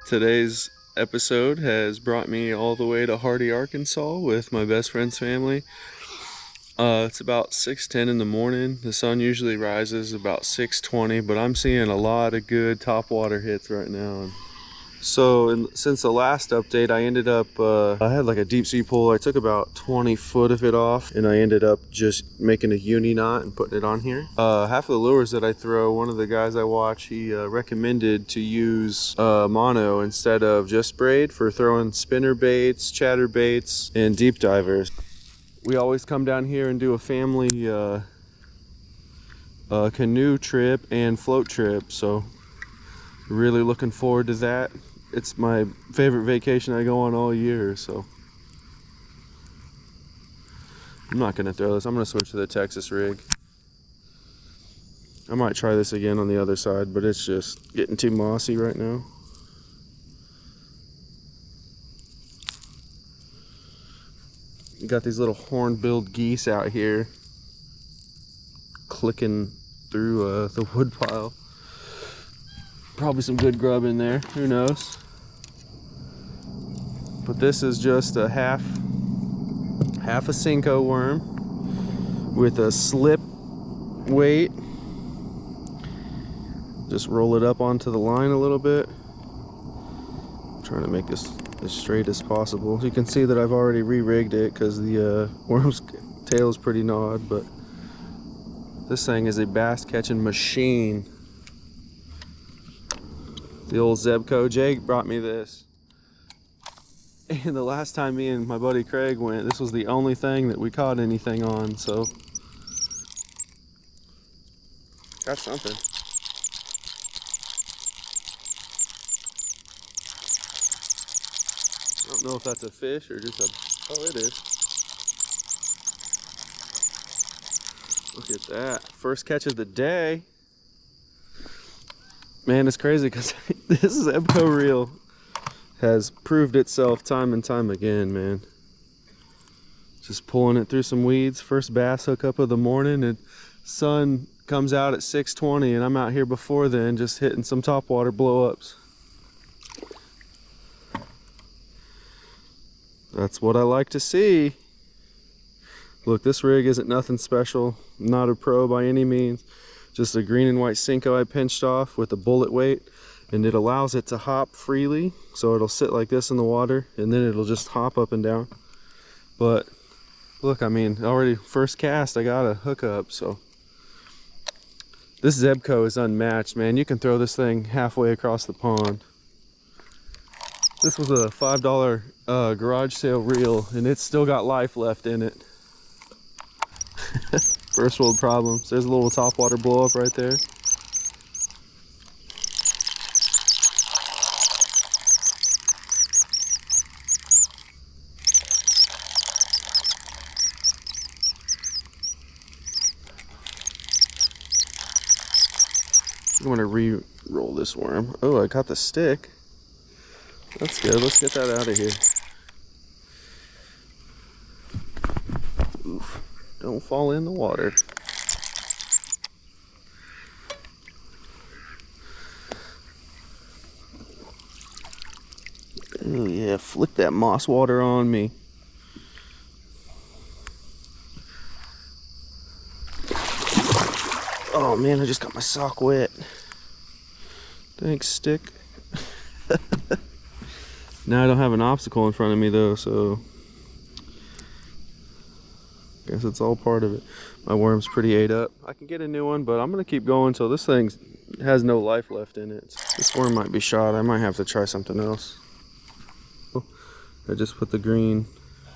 Today's episode has brought me all the way to Hardy, Arkansas with my best friend's family. It's about 6:10 in the morning. The sun usually rises about 6:20, but I'm seeing a lot of good topwater hits right now. So since the last update, I ended up, I had like a deep sea pull. I took about 20 foot of it off, and I ended up just making a uni knot and putting it on here. Half of the lures that I throw, one of the guys I watch, he recommended to use mono instead of just braid for throwing spinner baits, chatter baits, and deep divers. We always come down here and do a family canoe trip and float trip, so really looking forward to that. It's my favorite vacation I go on all year, so I'm not gonna throw this. I'm gonna switch to the Texas rig. I might try this again on the other side, but it's just getting too mossy right now. You got these little horn-billed geese out here clicking through the wood pile. Probably some good grub in there, who knows. But this is just a half a Cinco worm with a slip weight. Just roll it up onto the line a little bit. I'm trying to make this as straight as possible. You can see that I've already re-rigged it because the worm's tail is pretty gnawed, but this thing is a bass catching machine. The old Zebco Jake brought me this. And the last time me and my buddy Craig went, this was the only thing that we caught anything on, so. Got something. I don't know if that's a fish or just a, oh, it is. Look at that. First catch of the day. Man, it's crazy because this Zebco reel has proved itself time and time again, man. Just pulling it through some weeds. First bass hookup of the morning, and sun comes out at 6:20, and I'm out here before then just hitting some topwater blow-ups. That's what I like to see. Look, this rig isn't nothing special. I'm not a pro by any means. Just a green and white Cinco I pinched off with a bullet weight, and it allows it to hop freely, so it'll sit like this in the water and then it'll just hop up and down. But look, I mean, already first cast I got a hookup, so this Zebco is unmatched, man. You can throw this thing halfway across the pond. This was a $5 garage sale reel, and it's still got life left in it. First world problems. There's a little topwater blow up right there. I'm gonna re-roll this worm. Oh, I caught the stick. That's good. Let's get that out of here. Oof. Don't fall in the water. Oh yeah, flick that moss water on me. Oh man, I just got my sock wet. Thanks, stick. Now I don't have an obstacle in front of me though, so guess it's all part of it. My worm's pretty ate up. I can get a new one, but I'm gonna keep going until this thing has no life left in it. This worm might be shot. I might have to try something else. I just put the green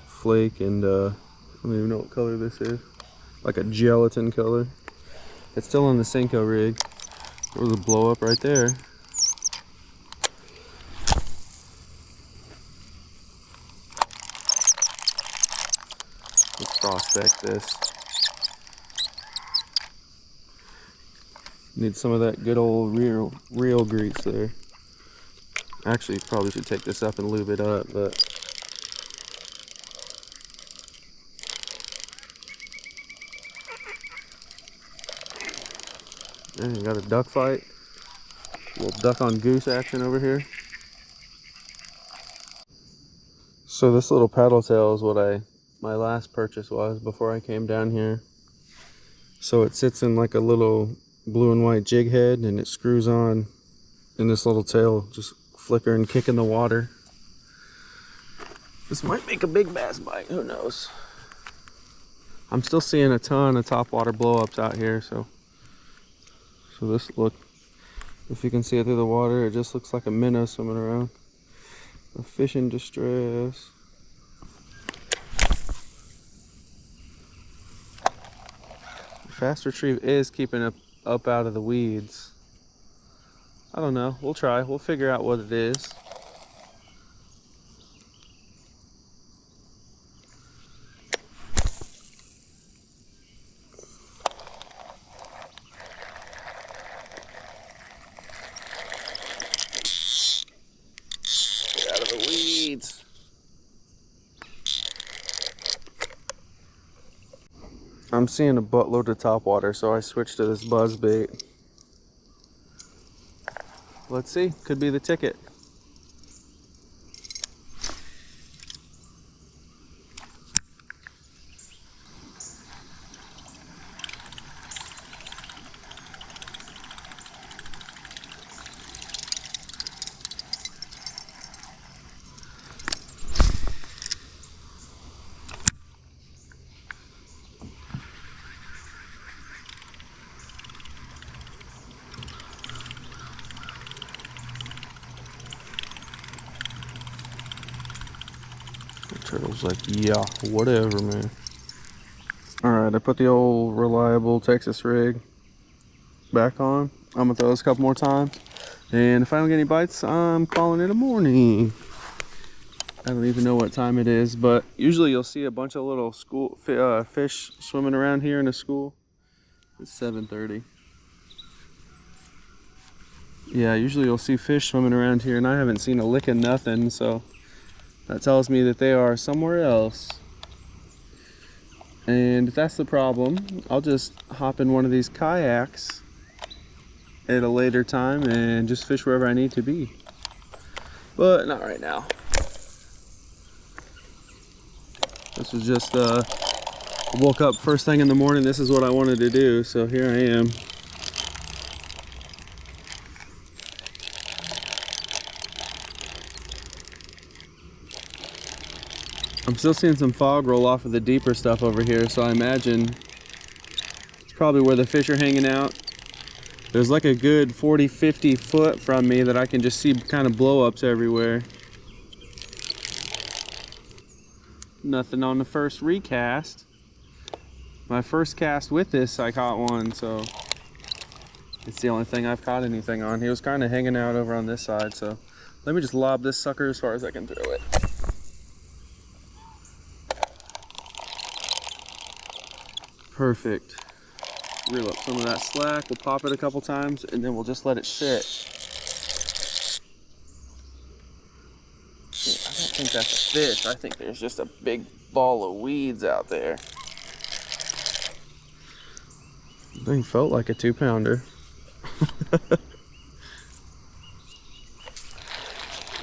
flake and I don't even know what color this is. Like a gelatin color. It's still on the Cinco rig. There was a blow up right there. Let's prospect this. Need some of that good old real grease there. Actually, probably should take this up and lube it up, but and you got a duck fight. A little duck on goose action over here. So this little paddle tail is what my last purchase was before I came down here. So it sits in like a little blue and white jig head, and it screws on in this little tail, just flicker and kick in the water. This might make a big bass bite, who knows. I'm still seeing a ton of topwater blowups out here, so this look, if you can see it through the water, it just looks like a minnow swimming around. A fish in distress. Fast retrieve is keeping up out of the weeds. I don't know, we'll try, we'll figure out what it is. Get out of the weeds. I'm seeing a buttload of topwater, so I switched to this buzz bait. Let's see, could be the ticket. Turtle's like, yeah, whatever, man. Alright, I put the old reliable Texas rig back on. I'm gonna throw this a couple more times, and if I don't get any bites, I'm calling it a morning. I don't even know what time it is, but usually you'll see a bunch of little fish swimming around here in the school. It's 7:30. Yeah, usually you'll see fish swimming around here, and I haven't seen a lick of nothing, so that tells me that they are somewhere else. And if that's the problem, I'll just hop in one of these kayaks at a later time and just fish wherever I need to be. But not right now. This was just, I woke up first thing in the morning, this is what I wanted to do, so here I am. I'm still seeing some fog roll off of the deeper stuff over here, so I imagine it's probably where the fish are hanging out. There's like a good 40-50 foot from me that I can just see kind of blow-ups everywhere. Nothing on the first recast. My first cast with this, I caught one, so it's the only thing I've caught anything on. He was kind of hanging out over on this side, so let me just lob this sucker as far as I can throw it. Perfect. Reel up some of that slack, we'll pop it a couple times, and then we'll just let it sit. I don't think that's a fish. I think there's just a big ball of weeds out there. The thing felt like a 2-pounder.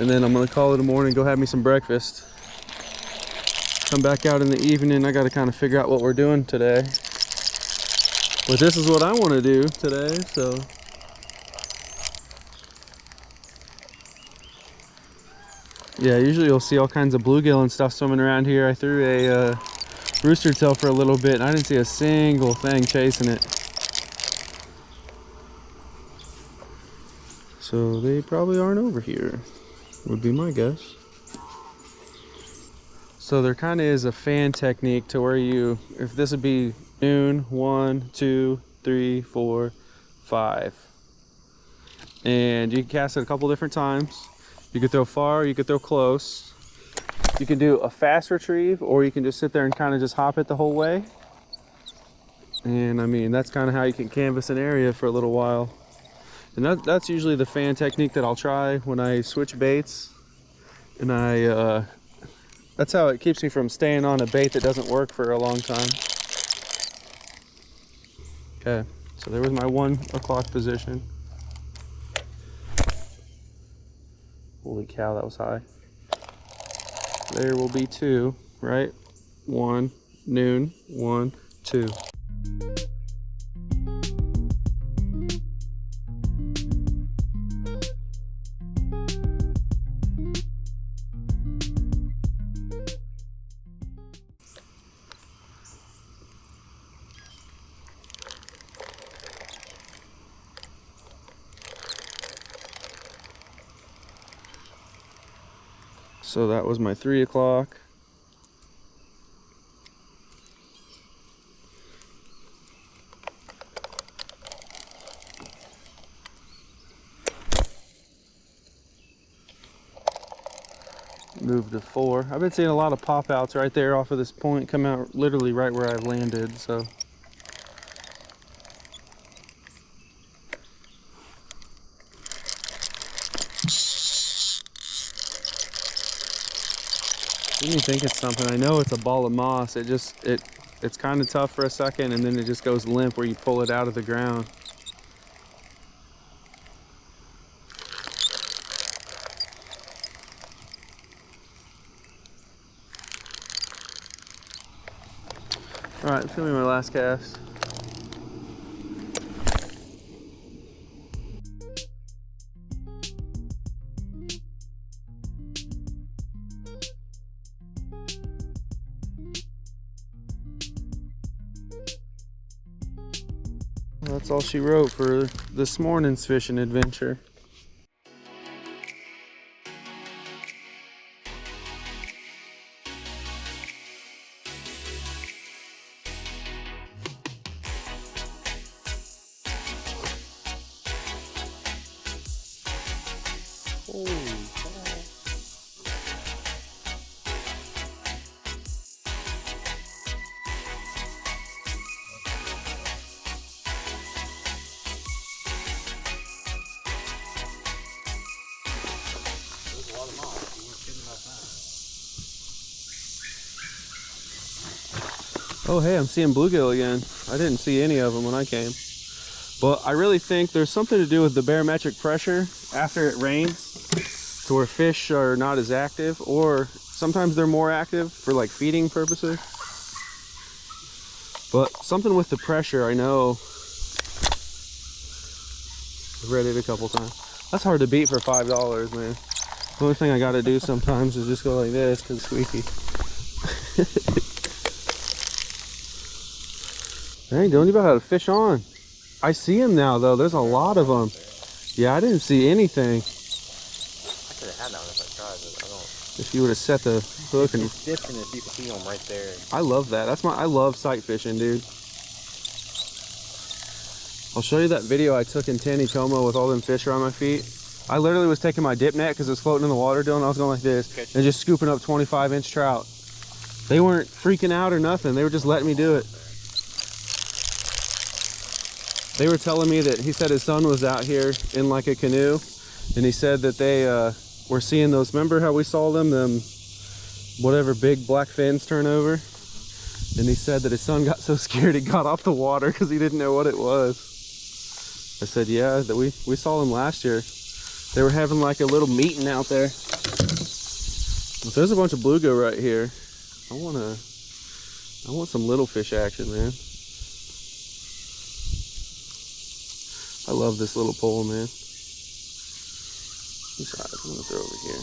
And then I'm gonna call it a morning, go have me some breakfast. Come back out in the evening. I gotta kind of figure out what we're doing today. But this is what I want to do today, so. Yeah, usually you'll see all kinds of bluegill and stuff swimming around here. I threw a rooster tail for a little bit, and I didn't see a single thing chasing it. So they probably aren't over here, would be my guess. So there kind of is a fan technique to where you, if this would be noon, 1, 2, 3, 4, 5. And you can cast it a couple different times. You could throw far, you could throw close. You can do a fast retrieve, or you can just sit there and kind of just hop it the whole way. And I mean, that's kind of how you can canvas an area for a little while. And that's usually the fan technique that I'll try when I switch baits. And that's how it keeps me from staying on a bait that doesn't work for a long time. Okay, so there was my 1 o'clock position. Holy cow, that was high. There will be 2, right? 1, noon, 1, 2. So that was my 3 o'clock. Move to 4. I've been seeing a lot of pop outs right there off of this point, come out literally right where I landed, so. Didn't think it's something. I know it's a ball of moss. It's kind of tough for a second, and then it just goes limp where you pull it out of the ground. All right, it's gonna be my last cast. That's all she wrote for this morning's fishing adventure. Holy cow. Oh hey, I'm seeing bluegill again. I didn't see any of them when I came. But I really think there's something to do with the barometric pressure after it rains, to where fish are not as active, or sometimes they're more active for like feeding purposes. But something with the pressure, I know. I've read it a couple times. That's hard to beat for $5, man. The only thing I gotta do sometimes is just go like this because it's squeaky. Dang, don't you know how to fish on? I see them now though, there's a lot of them. Yeah, I didn't see anything. I could have had that one if I tried, but I don't. If you would have set the hook and... It's different if you can see them right there. I love that. I love sight fishing, dude. I'll show you that video I took in Taneycomo with all them fish around my feet. I literally was taking my dip net because it was floating in the water, Dylan. I was going like this and just scooping up 25-inch trout. They weren't freaking out or nothing. They were just letting me do it. They were telling me that he said his son was out here in like a canoe, and he said that they were seeing those, remember how we saw them whatever big black fins turn over? And he said that his son got so scared he got off the water because he didn't know what it was. I said, yeah, that we saw them last year. They were having like a little meeting out there. But there's a bunch of bluegill right here. I want some little fish action, man. I love this little pole, man. These eyes I'm gonna throw over here.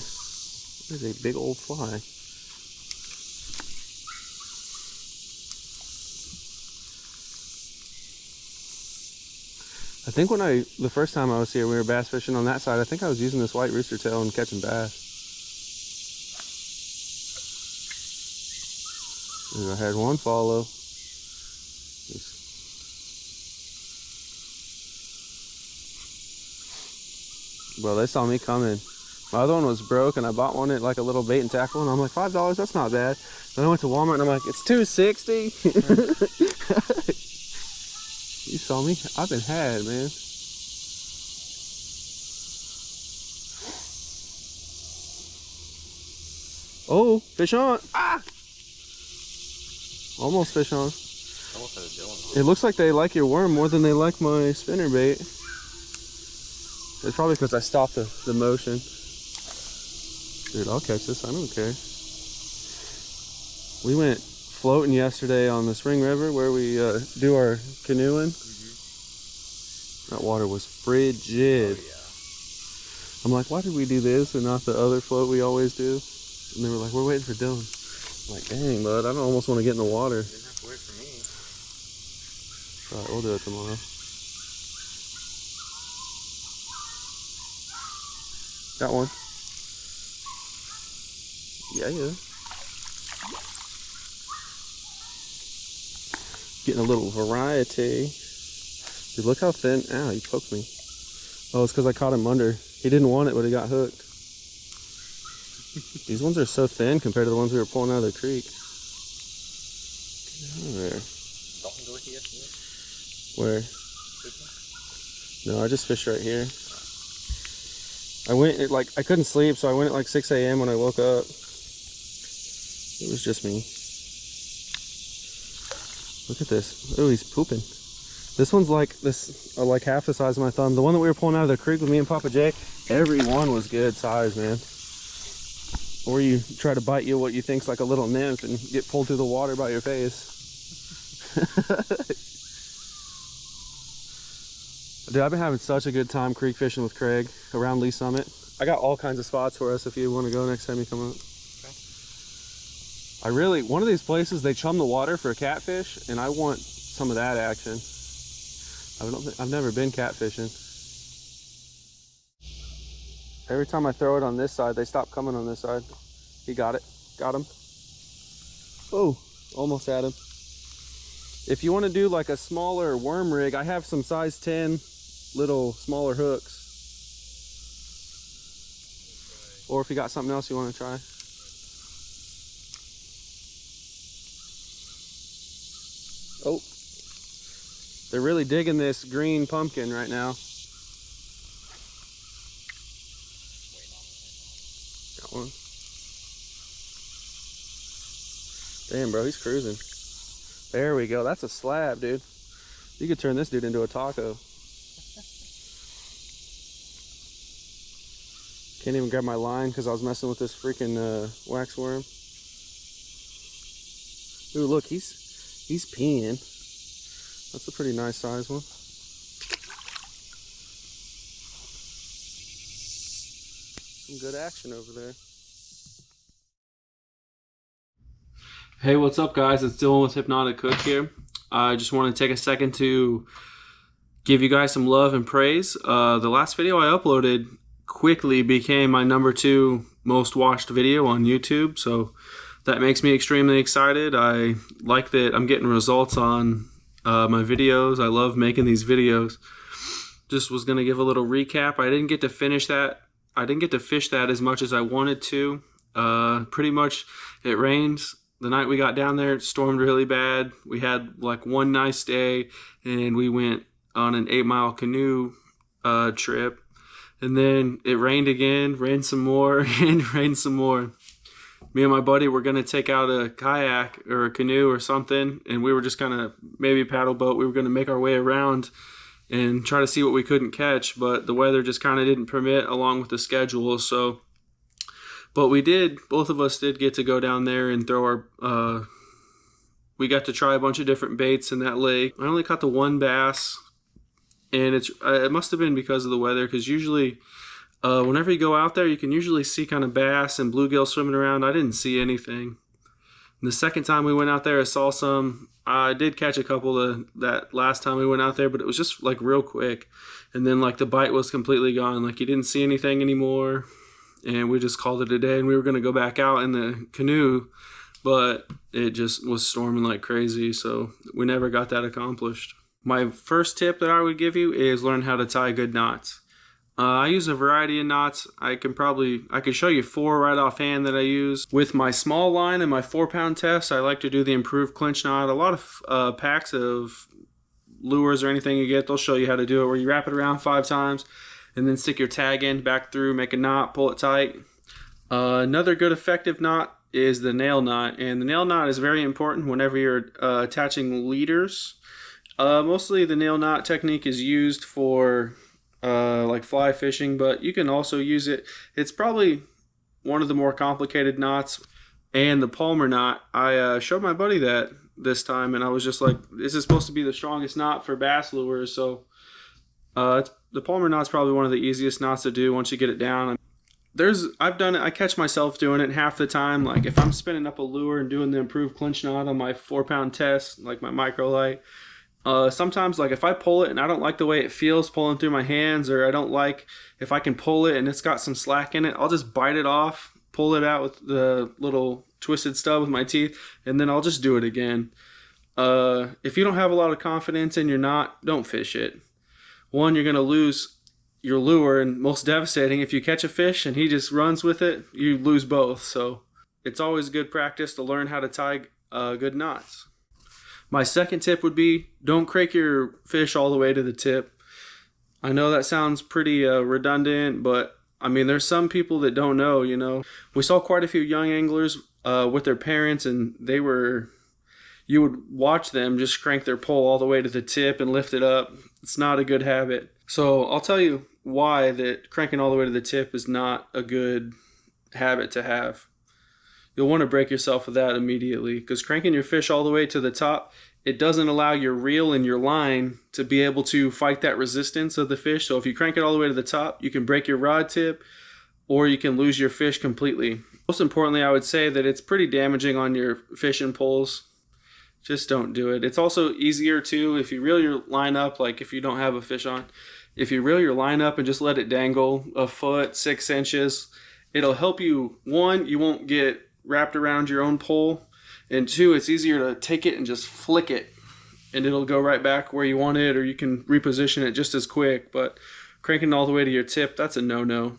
There's a big old fly. I think the first time I was here, we were bass fishing on that side. I think I was using this white rooster tail and catching bass. And I had one follow. Well, they saw me coming. My other one was broke, and I bought one at like a little bait and tackle, and I'm like, $5, that's not bad. Then I went to Walmart, and I'm like, it's $2.60. You saw me? I've been had, man. Oh, fish on. Ah! Almost fish on. Almost had a Dylan. It looks like they like your worm more than they like my spinner bait. It's probably because I stopped the motion. Dude, I'll catch this. I don't care. We went floating yesterday on the Spring River where we do our canoeing. That water was frigid. Oh, yeah. I'm like, why did we do this and not the other float we always do? And they were like, we're waiting for Dylan. I'm like, dang, bud, I don't almost want to get in the water. You didn't have to wait for me. Alright, we'll do it tomorrow. Got one. Yeah. Getting a little variety. Dude, look how thin. Ow, he poked me. Oh, it's because I caught him under. He didn't want it, but he got hooked. These ones are so thin compared to the ones we were pulling out of the creek. Get out of there. Dolphin go with you yesterday? Where? No, I just fished right here. I went at I couldn't sleep, so I went at like 6 a.m. when I woke up. It was just me. Look at this. Oh, he's pooping. This one's like like half the size of my thumb. The one that we were pulling out of the creek with me and Papa Jay, every one was good size, man. Or you try to bite you what you think's like a little nymph and get pulled through the water by your face. Dude, I've been having such a good time creek fishing with Craig around Lee Summit. I got all kinds of spots for us if you want to go next time you come up. Okay. One of these places, they chum the water for catfish, and I want some of that action. I've never been catfishing. Every time I throw it on this side, they stop coming on this side. He got it. Got him. Oh, almost had him. If you want to do like a smaller worm rig, I have some size 10 little smaller hooks. Or if you got something else you want to try. Oh, they're really digging this green pumpkin right now. Got one. Damn, bro, he's cruising. There we go. That's a slab, dude. You could turn this dude into a taco. Can't even grab my line because I was messing with this freaking wax worm. Ooh, look, he's peeing. That's a pretty nice size one. Some good action over there. Hey, what's up, guys? It's Dylan with Hypnotic Cook here. I just want to take a second to give you guys some love and praise. The last video I uploaded quickly became my #2 most watched video on YouTube, so that makes me extremely excited. I like that I'm getting results on my videos. I love making these videos. Just was going to give a little recap. I didn't get to finish that. I didn't get to fish that as much as I wanted to. Pretty much it rained the night we got down there. It stormed really bad. We had like one nice day and we went on an 8-mile canoe trip. And then it rained again, rained some more, and rained some more. Me and my buddy were going to take out a kayak or a canoe or something, and we were just kind of maybe paddle boat. We were going to make our way around and try to see what we couldn't catch, but the weather just kind of didn't permit along with the schedule. So, but we did, both of us did get to go down there and throw our, we got to try a bunch of different baits in that lake. I only caught the one bass. And it must have been because of the weather, because usually whenever you go out there, you can usually see kind of bass and bluegill swimming around. I didn't see anything. And the second time we went out there, I saw some. I did catch a couple that last time we went out there, but it was just like real quick. And then like the bite was completely gone. Like you didn't see anything anymore. And we just called it a day, and we were going to go back out in the canoe, but it just was storming like crazy. So we never got that accomplished. My first tip that I would give you is learn how to tie good knots. I use a variety of knots. I could show you 4 right offhand that I use. With my small line and my 4-pound test, I like to do the improved clinch knot. A lot of packs of lures or anything you get, they'll show you how to do it, where you wrap it around 5 times and then stick your tag in back through, make a knot, pull it tight. Another good effective knot is the nail knot, and the nail knot is very important whenever you're attaching leaders. Mostly the nail knot technique is used for like fly fishing, but you can also use it. It's probably one of the more complicated knots. And the Palmer knot, I showed my buddy that this time, and I was just like, this is supposed to be the strongest knot for bass lures. So the Palmer knot's probably one of the easiest knots to do once you get it down. I've done it, I catch myself doing it half the time. Like if I'm spinning up a lure and doing the improved clinch knot on my 4-pound test, like my microlight, sometimes like if I pull it and I don't like the way it feels pulling through my hands, or I don't like if I can pull it and it's got some slack in it, I'll just bite it off, pull it out with the little twisted stub with my teeth, and then I'll just do it again. If you don't have a lot of confidence in your knot, don't fish it. One, you're going to lose your lure, and most devastating, if you catch a fish and he just runs with it, you lose both. So it's always good practice to learn how to tie good knots. My second tip would be, don't crank your fish all the way to the tip. I know that sounds pretty redundant, but I mean, there's some people that don't know, you know. We saw quite a few young anglers with their parents, and you would watch them just crank their pole all the way to the tip and lift it up. It's not a good habit. So I'll tell you why that cranking all the way to the tip is not a good habit to have. You'll want to break yourself of that immediately, because cranking your fish all the way to the top, it doesn't allow your reel and your line to be able to fight that resistance of the fish. So if you crank it all the way to the top, you can break your rod tip, or you can lose your fish completely. Most importantly, I would say that it's pretty damaging on your fishing poles. Just don't do it. It's also easier too if you reel your line up, like if you don't have a fish on. If you reel your line up and just let it dangle a foot, 6 inches, it'll help you. One, you won't get wrapped around your own pole. And 2, it's easier to take it and just flick it, and it'll go right back where you want it, or you can reposition it just as quick. But cranking all the way to your tip, that's a no-no.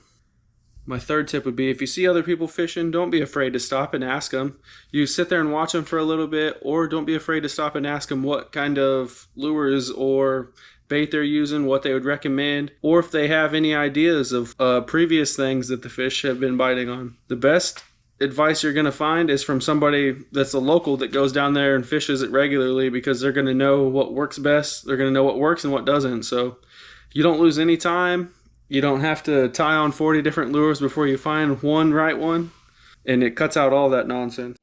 My third tip would be, if you see other people fishing, don't be afraid to stop and ask them. You sit there and watch them for a little bit, or don't be afraid to stop and ask them what kind of lures or bait they're using, what they would recommend, or if they have any ideas of previous things that the fish have been biting on. The best advice you're going to find is from somebody that's a local that goes down there and fishes it regularly, because they're going to know what works best. They're going to know what works and what doesn't. So you don't lose any time. You don't have to tie on 40 different lures before you find one right one, and it cuts out all that nonsense.